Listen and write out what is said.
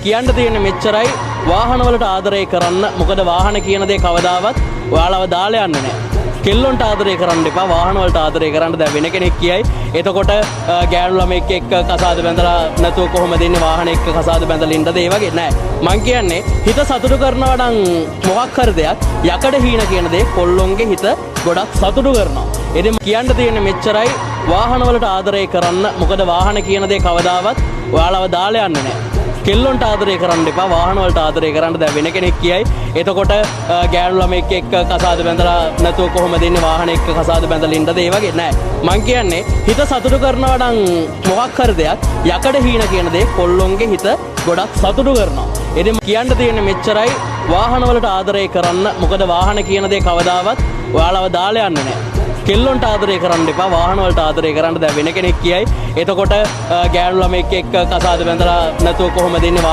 කියන්න තියෙන මෙච්චරයි වාහනවලට ආදරය කරන්න. මොකද වාහන කියන දේ කවදාවත් ඔයාලව දාලා යන්නේ නැහැ. කෙල්ලොන්ට ආදරය කරන්න එපා, වාහනවලට ආදරය කරන්න. දැන් වෙන කෙනෙක් කියයි එතකොට ගෑනු ළමෙක් එක්ක කසාද බැඳලා නැතුව කොහොමද ඉන්නේ, වාහන එක්ක කසාද බැඳලා ඉන්නද? ඒ වගේ නෑ. මං කියන්නේ හිත සතුටු කරනවා නම් මොකක් හරි දෙයක් යකඩ හීන කියන දේ කොල්ලොන්ගේ හිත ගොඩක් සතුටු කරනවා. ඉතින් කියන්න තියෙන මෙච්චරයි වාහනවලට ආදරය කරන්න. මොකද වාහන කියන දේ කවදාවත් ඔයාලව දාලා යන්නේ නැහැ. කෙල්ලොන්ට ආදරය කරන්න එපා, වාහනවලට ආදරය කරන්න. දැන් වෙන කෙනෙක් කියයි එතකොට ගෑනු ළමෙක් එක්ක කසාද බැඳලා නැතුව කොහොමද ඉන්නේ, වාහන එක්ක කසාද බැඳලා ඉන්නද? ඒ වගේ නෑ. මං කියන්නේ හිත සතුටු කරනවා නම් මොකක් හරි දෙයක් යකඩ හීන කියන දේ කොල්ලොන්ගේ හිත ගොඩක් සතුටු කරනවා. ඉතින් කියන්න තියෙන මෙච්චරයි වාහනවලට ආදරය කරන්න. මොකද වාහන කියන දේ කවදාවත් ඔයාලව දාලා යන්නේ නැහැ. කෙල්ලොන්ට ආදරය කරන්න එපා, වාහනවලට ආදරය කරන්න. දැන් වෙන කෙනෙක් කියයි එතකොට ගෑනු ළමෙක් එක්ක කසාද බැඳලා නැතුව කොහොමද ඉන්නේ,